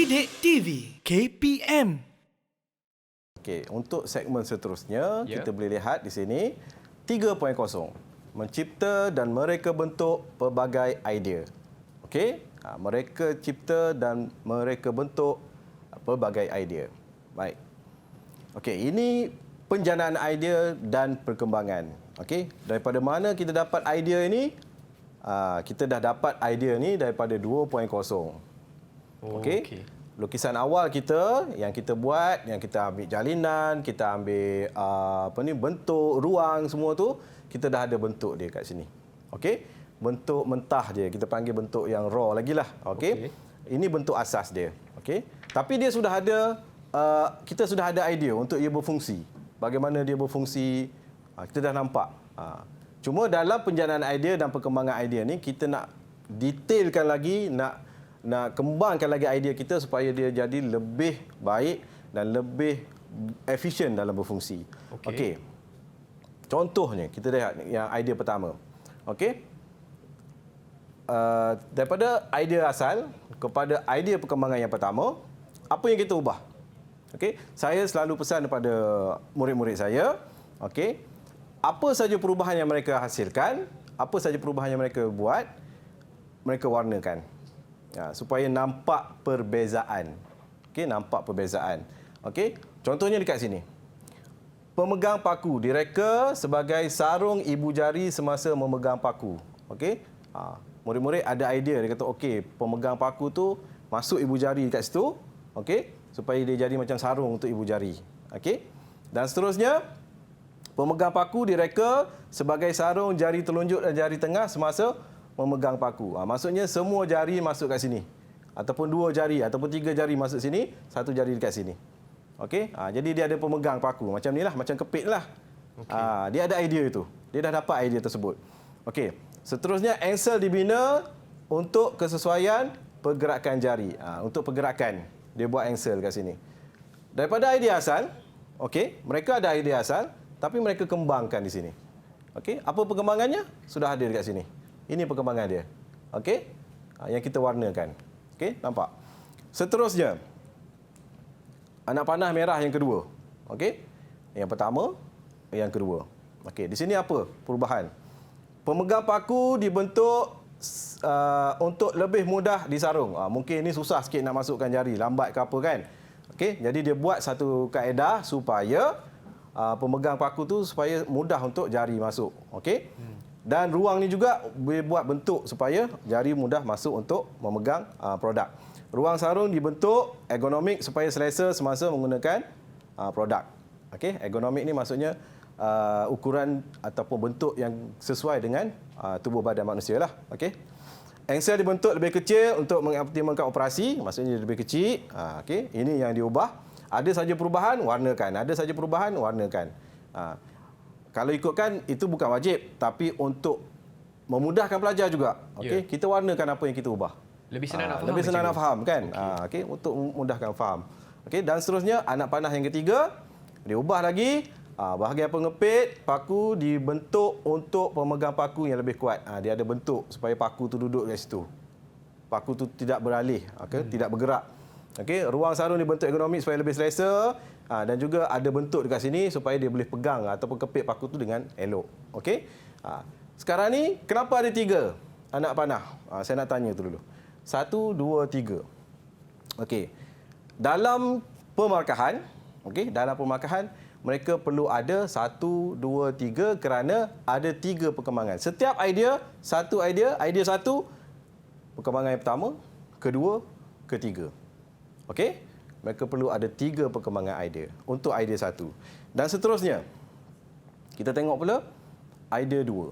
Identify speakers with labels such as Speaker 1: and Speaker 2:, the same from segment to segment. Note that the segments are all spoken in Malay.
Speaker 1: Didik TV KPM.
Speaker 2: Okey, untuk segmen seterusnya,
Speaker 3: Ya.
Speaker 2: kita boleh lihat di sini 3.0. Mencipta dan mereka bentuk pelbagai idea. Okey, mereka cipta dan mereka bentuk pelbagai idea. Baik. Okey, ini penjanaan idea dan perkembangan. Okey, daripada mana kita dapat idea ini? Kita dah dapat idea ni daripada 2.0. Okey. Lukisan awal kita yang kita buat, yang kita ambil jalinan, kita ambil bentuk, ruang semua tu, kita dah ada bentuk dia kat sini. Okey. Bentuk mentah dia, kita panggil bentuk yang raw lagi lah. Okey. Ini bentuk asas dia. Okey. Tapi dia sudah ada kita sudah ada idea untuk ia berfungsi. Bagaimana dia berfungsi, kita dah nampak. Cuma dalam penjanaan idea dan perkembangan idea ni kita nak detailkan lagi, nak kembangkan lagi idea kita supaya dia jadi lebih baik dan lebih efisien dalam berfungsi. Okey. Contohnya, kita lihat yang idea pertama. Okey. Daripada idea asal kepada idea perkembangan yang pertama, apa yang kita ubah? Okey. Saya selalu pesan kepada murid-murid saya, okey, apa saja perubahan yang mereka hasilkan, apa saja perubahan yang mereka buat, mereka warnakan. Supaya nampak perbezaan. Okey, nampak perbezaan. Okey, contohnya dekat sini. Pemegang paku direka sebagai sarung ibu jari semasa memegang paku. Okey, murid-murid ada idea, dia kata okey, pemegang paku tu masuk ibu jari dekat situ, okey, supaya dia jadi macam sarung untuk ibu jari. Okey, dan seterusnya, pemegang paku direka sebagai sarung jari telunjuk dan jari tengah semasa memegang paku. Maksudnya semua jari masuk kat sini. Ataupun 2 jari, ataupun 3 jari masuk sini, 1 jari dekat sini. Okey? Jadi dia ada pemegang paku. Macam ni lah, macam kepit lah. Dia ada idea itu. Dia dah dapat idea tersebut. Okey. Seterusnya, engsel dibina untuk kesesuaian pergerakan jari. Untuk pergerakan, dia buat engsel kat sini. Daripada idea asal, okey, mereka ada idea asal, tapi mereka kembangkan di sini. Okey? Apa perkembangannya? Sudah ada dekat sini. Ini perkembangan dia. Okey? Yang kita warnakan. Okey? Nampak? Seterusnya, anak panah merah yang kedua. Okey? Yang pertama, yang kedua. Okey, di sini apa perubahan? Pemegang paku dibentuk untuk lebih mudah disarung. Mungkin ini susah sikit nak masukkan jari, lambat ke apa kan? Okey, jadi dia buat satu kaedah supaya pemegang paku tu supaya mudah untuk jari masuk. Okey? Dan ruang ni juga boleh buat bentuk supaya jari mudah masuk untuk memegang produk. Ruang sarung dibentuk ergonomik supaya selesa semasa menggunakan produk. Okey, ergonomik ni maksudnya ukuran ataupun bentuk yang sesuai dengan tubuh badan manusia lah. Okey. Engsel dibentuk lebih kecil untuk mengoptimalkan operasi, maksudnya lebih kecil. Okey, ini yang diubah. Ada saja perubahan, warnakan. Ada saja perubahan, warnakan. Kalau ikutkan, itu bukan wajib. Tapi untuk memudahkan pelajar juga. Okay? Kita warnakan apa yang kita ubah.
Speaker 3: Lebih senang nak faham.
Speaker 2: Lebih senang nak faham, kan? Okay? Untuk memudahkan faham. Okay? Dan seterusnya, anak panah yang ketiga, dia ubah lagi. Bahagian pengepit, paku dibentuk untuk pemegang paku yang lebih kuat. Dia ada bentuk supaya paku tu duduk di situ. Paku tu tidak beralih, tidak bergerak. Okey, ruang sarung dibentuk ergonomik supaya lebih selesa, dan juga ada bentuk dekat sini supaya dia boleh pegang ataupun kepit paku tu dengan elok. Okey. Sekarang ni kenapa ada 3 anak panah? Saya nak tanya tu dulu. 1, 2, 3. Okey. Dalam pemarkahan, dalam pemarkahan mereka perlu ada 1, 2, 3 kerana ada 3 perkembangan. Setiap idea, satu idea 1, perkembangan yang pertama, kedua, ketiga. Okey? Mereka perlu ada 3 perkembangan idea untuk idea 1. Dan seterusnya, kita tengok pula idea 2.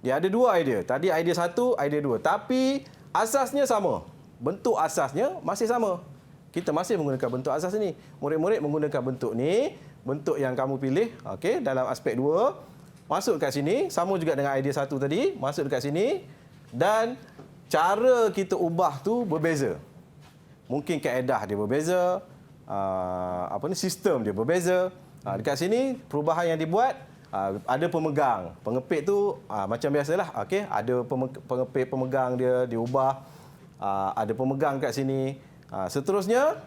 Speaker 2: Dia ada 2 idea. Tadi idea 1, idea 2. Tapi asasnya sama. Bentuk asasnya masih sama. Kita masih menggunakan bentuk asas ini. Murid-murid menggunakan bentuk ni, bentuk yang kamu pilih, okey, dalam aspek 2. Masuk dekat sini, sama juga dengan idea 1 tadi, masuk dekat sini dan cara kita ubah tu berbeza. Mungkin kaedah dia berbeza, sistem dia berbeza. Dekat sini perubahan yang dibuat, ada pemegang. Pengepit tu macam biasalah, okey, ada pengepit pemegang dia diubah. Ada pemegang kat sini. Seterusnya,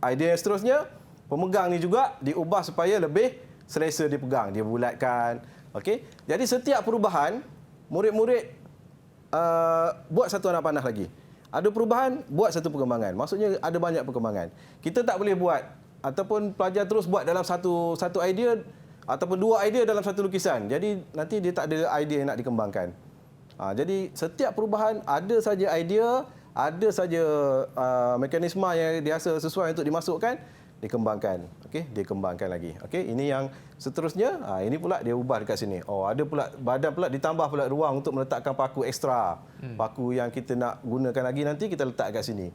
Speaker 2: idea yang seterusnya, pemegang ni juga diubah supaya lebih selesa dipegang, dia bulatkan. Okey. Jadi setiap perubahan, murid-murid buat satu anak panah lagi. Ada perubahan, buat satu perkembangan. Maksudnya ada banyak perkembangan. Kita tak boleh buat ataupun pelajar terus buat dalam satu idea ataupun dua idea dalam satu lukisan. Jadi nanti dia tak ada idea yang nak dikembangkan. Jadi setiap perubahan ada saja idea, ada saja mekanisme yang dirasa sesuai untuk dimasukkan, dikembangkan. Okey, dikembangkan lagi. Okey, ini yang seterusnya, ini pula dia ubah dekat sini. Oh, ada pula badan pula ditambah pula ruang untuk meletakkan paku ekstra. Paku yang kita nak gunakan lagi nanti kita letak dekat sini.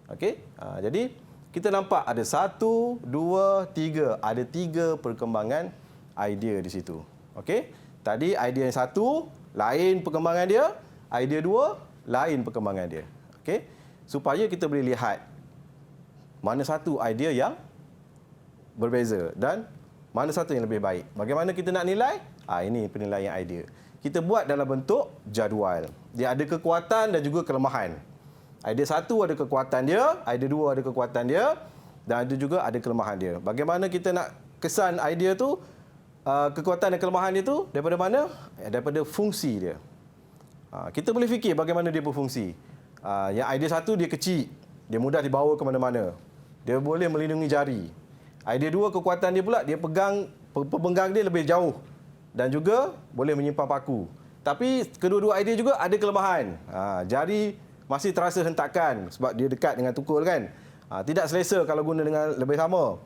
Speaker 2: Okey, jadi kita nampak ada 1, 2, 3, ada 3 perkembangan idea di situ. Okey, tadi idea yang 1 lain perkembangan dia, idea 2 lain perkembangan dia. Okey, supaya kita boleh lihat mana satu idea yang berbeza dan mana satu yang lebih baik. Bagaimana kita nak nilai? Ini penilaian idea. Kita buat dalam bentuk jadual. Dia ada kekuatan dan juga kelemahan. Idea 1 ada kekuatan dia, idea 2 ada kekuatan dia dan ada juga ada kelemahan dia. Bagaimana kita nak kesan idea tu, kekuatan dan kelemahan dia tu daripada mana? Daripada fungsi dia. Kita boleh fikir bagaimana dia berfungsi. Yang idea 1 dia kecil, dia mudah dibawa ke mana-mana. Dia boleh melindungi jari. Idea 2 kekuatan dia pula, dia penggang dia lebih jauh dan juga boleh menyimpan paku. Tapi kedua-dua idea juga ada kelemahan. Jari masih terasa hentakan sebab dia dekat dengan tukul kan. Tidak selesa kalau guna dengan lebih lama.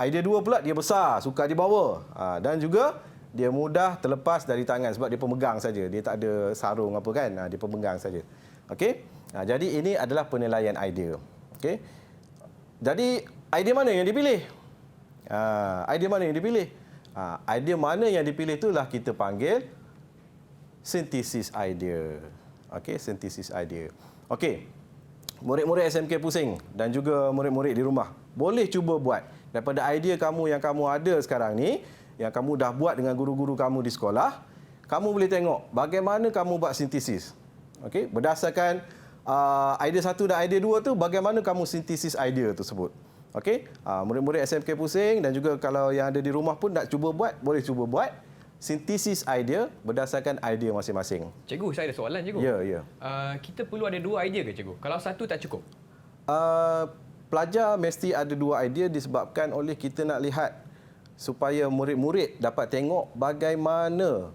Speaker 2: Idea 2 pula dia besar, sukar dibawa. Dan juga dia mudah terlepas dari tangan sebab dia pemegang saja. Dia tak ada sarung apa kan. Dia pemegang saja. Okey. Jadi ini adalah penilaian idea. Okey. Jadi idea mana yang dipilih? Idea mana yang dipilih? Idea mana yang dipilih itulah kita panggil synthesis idea. Okey, synthesis idea. Okey. Murid-murid SMK Pusing dan juga murid-murid di rumah boleh cuba buat daripada idea kamu yang kamu ada sekarang ni, yang kamu dah buat dengan guru-guru kamu di sekolah, kamu boleh tengok bagaimana kamu buat sintesis. Okey, berdasarkan idea 1 dan idea 2 tu, bagaimana kamu sintesis idea tersebut. Okey, murid-murid SMK Pusing dan juga kalau yang ada di rumah pun nak cuba buat, boleh cuba buat sintesis idea berdasarkan idea masing-masing.
Speaker 3: Cikgu, saya ada soalan, cikgu.
Speaker 2: Ya.
Speaker 3: Kita perlu ada 2 idea ke, cikgu? Kalau 1 tak cukup?
Speaker 2: Pelajar mesti ada 2 idea disebabkan oleh kita nak lihat supaya murid-murid dapat tengok bagaimana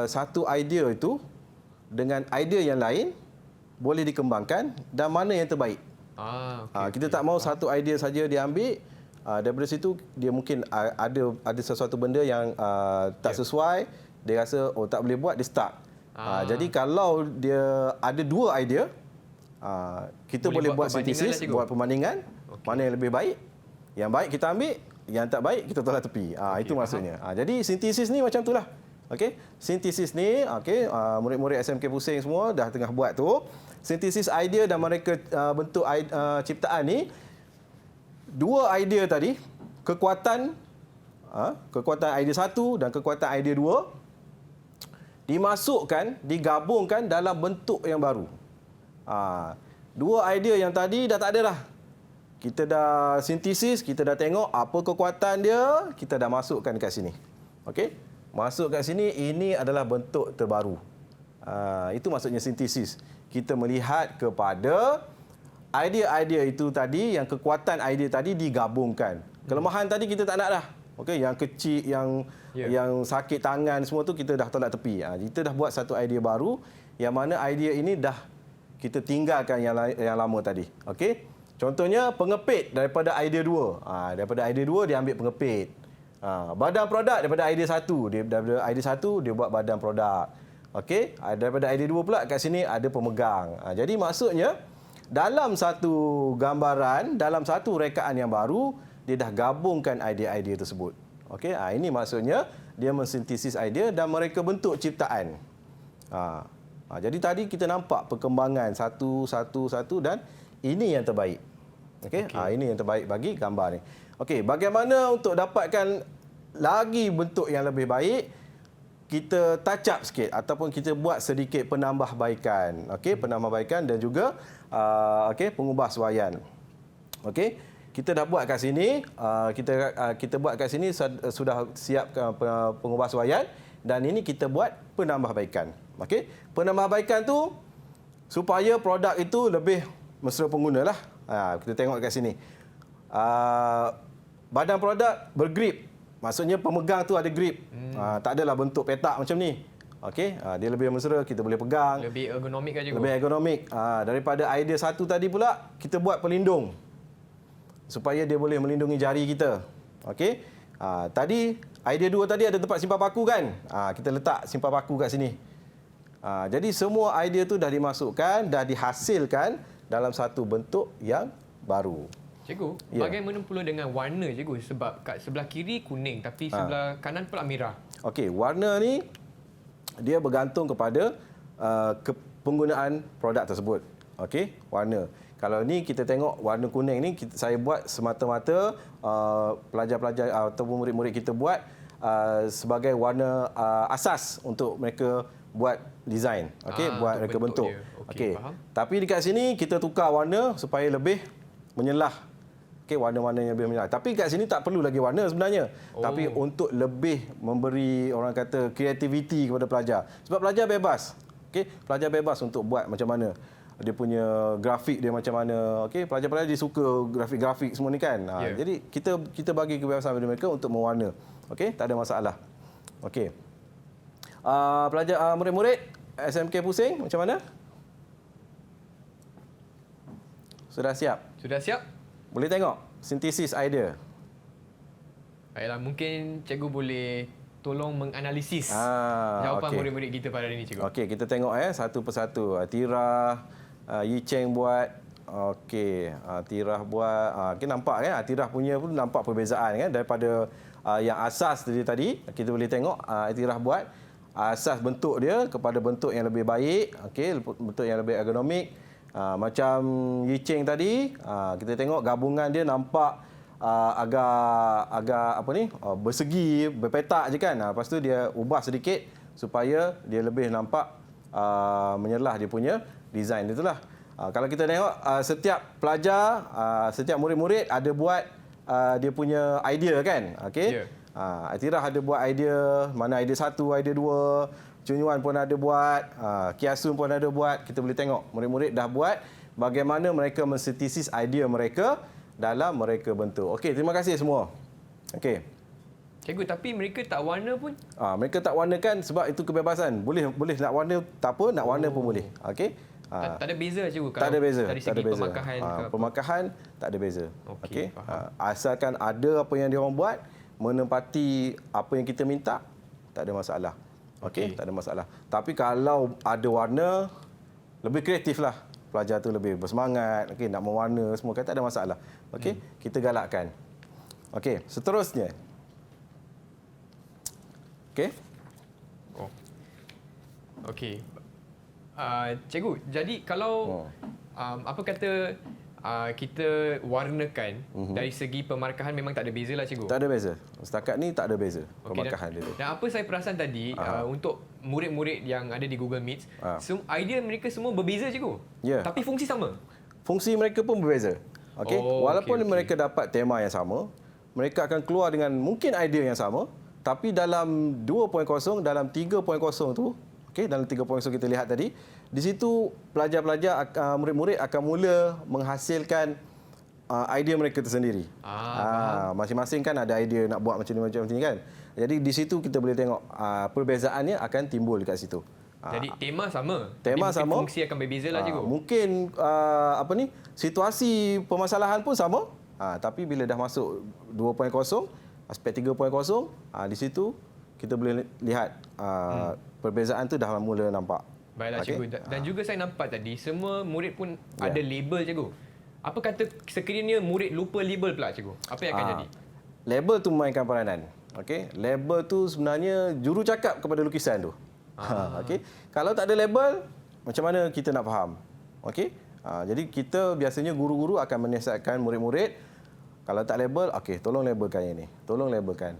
Speaker 2: satu idea itu dengan idea yang lain boleh dikembangkan dan mana yang terbaik. Kita tak mahu satu idea saja diambil, daripada situ dia mungkin ada sesuatu benda yang tak sesuai, dia rasa tak boleh buat, dia stuck. Jadi kalau dia ada 2 idea, kita boleh buat sintesis, buat perbandingan, mana yang lebih baik. Yang baik kita ambil, yang tak baik kita tolak tepi. Itu maksudnya. Jadi sintesis ni macam itulah. Okey, sintesis ni, okey, murid-murid SMK Pusing semua dah tengah buat tu. Sintesis idea dan mereka bentuk ciptaan ni, 2 idea tadi, kekuatan idea 1 dan kekuatan idea 2 dimasukkan, digabungkan dalam bentuk yang baru. 2 idea yang tadi dah tak ada dah. Kita dah sintesis, kita dah tengok apa kekuatan dia, kita dah masukkan dekat sini. Okey? Masuk kat sini, ini adalah bentuk terbaru. Itu maksudnya sintesis. Kita melihat kepada idea-idea itu tadi, yang kekuatan idea tadi digabungkan. Kelemahan tadi kita tak nak dah. Okey, yang kecil, yang sakit tangan semua tu kita dah tolak tepi. Kita dah buat satu idea baru yang mana idea ini dah kita tinggalkan yang lama tadi. Okey? Contohnya pengepit daripada idea 2. Daripada idea 2 dia ambil pengepit. Badan produk daripada idea 1. Daripada idea 1 dia buat badan produk. Okey? Daripada idea 2 pula kat sini ada pemegang. Jadi maksudnya dalam satu gambaran, dalam satu rekaan yang baru, dia dah gabungkan idea-idea tersebut. Okey? Ini maksudnya dia mensintesis idea dan mereka bentuk ciptaan. Jadi tadi kita nampak perkembangan satu dan ini yang terbaik. Okey? Ini yang terbaik bagi gambar ni. Okey, bagaimana untuk dapatkan lagi bentuk yang lebih baik? kita touch up sikit ataupun kita buat sedikit penambahbaikan. Okey, penambahbaikan dan juga pengubah suaian. Okey, kita dah buat kat sini, kita buat kat sini sudah siap pengubah suaian dan ini kita buat penambahbaikan. Okey, penambahbaikan tu supaya produk itu lebih mesra pengguna lah. Kita tengok kat sini. Badan produk bergrip. Maksudnya pemegang tu ada grip. Tak adalah bentuk petak macam ni. Okey, dia lebih mesra, kita boleh pegang.
Speaker 3: Lebih ergonomik kan cikgu?
Speaker 2: Lebih ergonomik. Daripada idea satu tadi pula, kita buat pelindung. Supaya dia boleh melindungi jari kita. Okey. Tadi, idea dua tadi ada tempat simpan paku kan? Kita letak simpan paku kat sini. Jadi semua idea tu dah dimasukkan, dah dihasilkan dalam satu bentuk yang baru.
Speaker 3: Cikgu,
Speaker 2: Ya.
Speaker 3: bagaimana pula dengan warna cikgu? Sebab kat sebelah kiri kuning tapi sebelah kanan pula merah.
Speaker 2: Okey, warna ni dia bergantung kepada penggunaan produk tersebut. Okey, warna. Kalau ni kita tengok warna kuning ni saya buat semata-mata pelajar-pelajar ataupun murid-murid kita buat sebagai warna asas untuk mereka buat design. Okey, buat mereka bentuk.
Speaker 3: Okey,
Speaker 2: Okey.
Speaker 3: faham.
Speaker 2: Tapi dekat sini kita tukar warna supaya lebih menyelah. Okey, warna-warna yang lebih menyelah. Tapi kat sini tak perlu lagi warna sebenarnya. Tapi untuk lebih memberi orang kata kreativiti kepada pelajar. Sebab pelajar bebas. Okey, pelajar bebas untuk buat macam mana. Dia punya grafik dia macam mana. Okey, pelajar-pelajar dia suka grafik-grafik semua ni kan. Jadi kita bagi kebebasan kepada mereka untuk mewarna. Okey, tak ada masalah. Okey. Pelajar murid-murid SMK Pusing macam mana? Sudah siap?
Speaker 3: Sudah siap?
Speaker 2: Boleh tengok sintesis idea.
Speaker 3: Baiklah, mungkin cikgu boleh tolong menganalisis jawapan
Speaker 2: okey.
Speaker 3: murid-murid kita pada hari ini cikgu.
Speaker 2: Okey, kita tengok satu persatu. Tirah, Yi Cheng buat. Okey, Tirah buat. Kita nampak kan? Tirah punya pun nampak perbezaan kan daripada yang asas tadi. Kita boleh tengok Tirah buat asas bentuk dia kepada bentuk yang lebih baik. Okey, bentuk yang lebih ergonomik. Macam Yi Cheng tadi, kita tengok gabungan dia nampak agak bersegi, berpetak je kan. Lepas tu dia ubah sedikit supaya dia lebih nampak menyelah dia punya design. Itulah. Kalau kita tengok setiap pelajar, setiap murid-murid ada buat dia punya idea kan. Okey. Tirah ada buat idea, mana idea 1, idea 2. Cunyuan pun ada buat, Kiasun pun ada buat. Kita boleh tengok murid-murid dah buat bagaimana mereka mensintesis idea mereka dalam mereka bentuk. Okey, terima kasih semua. Okey.
Speaker 3: Cikgu, tapi mereka tak warna pun?
Speaker 2: Mereka tak warnakan sebab itu kebebasan. Boleh nak warna tak apa, nak warna pun boleh. Okey.
Speaker 3: Tak ada beza cikgu kalau
Speaker 2: tak ada beza.
Speaker 3: dari
Speaker 2: Tak
Speaker 3: segi
Speaker 2: ada beza.
Speaker 3: pemakahan ke apa?
Speaker 2: Pemakahan tak ada beza.
Speaker 3: Okey, faham.
Speaker 2: Asalkan ada apa yang dia orang buat, menempati apa yang kita minta, tak ada masalah. Okey, tak ada masalah. Tapi kalau ada warna, lebih kreatif lah. Pelajar tu lebih bersemangat, okey, nak mewarna semua kan tak ada masalah. Okey, kita galakkan. Okey, seterusnya. Okey.
Speaker 3: Okey. Cikgu, jadi kalau apa kata kita warnakan dari segi pemarkahan memang tak ada beza lah cikgu.
Speaker 2: Tak ada beza. Setakat ni tak ada beza
Speaker 3: Okey,
Speaker 2: pemarkahan dia tu.
Speaker 3: Dan apa saya perasan tadi untuk murid-murid yang ada di Google Meet, idea mereka semua berbeza cikgu.
Speaker 2: Ya.
Speaker 3: Tapi fungsi sama.
Speaker 2: Fungsi mereka pun berbeza. Okey. Walaupun mereka dapat tema yang sama, mereka akan keluar dengan mungkin idea yang sama, tapi dalam 2.0, dalam 3.0 tu, okey, dalam 3.0 kita lihat tadi, di situ pelajar-pelajar, murid-murid akan mula menghasilkan idea mereka tersendiri. Masing-masing kan ada idea nak buat macam ni kan. Jadi di situ kita boleh tengok perbezaannya akan timbul dekat situ.
Speaker 3: Jadi tema sama.
Speaker 2: Tema
Speaker 3: tapi
Speaker 2: sama.
Speaker 3: Fungsi akan berbeza lah cikgu.
Speaker 2: Mungkin situasi permasalahan pun sama. Tapi bila dah masuk 2.0, aspek 3.0, di situ kita boleh lihat perbezaan tu dah mula nampak.
Speaker 3: Baiklah cikgu. Dan juga saya nampak tadi semua murid pun ada label cikgu. Apa kata sekiranya murid lupa label pula cikgu? Apa yang akan jadi?
Speaker 2: Label tu memainkan peranan. Okey, label tu sebenarnya juru cakap kepada lukisan tu. Okey. Kalau tak ada label, macam mana kita nak faham? Okey. Jadi kita biasanya guru-guru akan menasihatkan murid-murid, kalau tak label, okey, tolong labelkan yang ni. Tolong labelkan.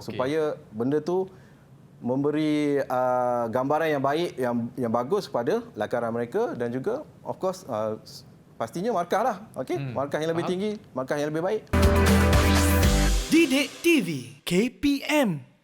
Speaker 2: Supaya benda tu memberi gambaran yang baik, yang bagus kepada lakaran mereka dan juga of course pastinya markah lah. Okey, markah yang lebih tinggi, markah yang lebih baik.
Speaker 1: Didik TV KPM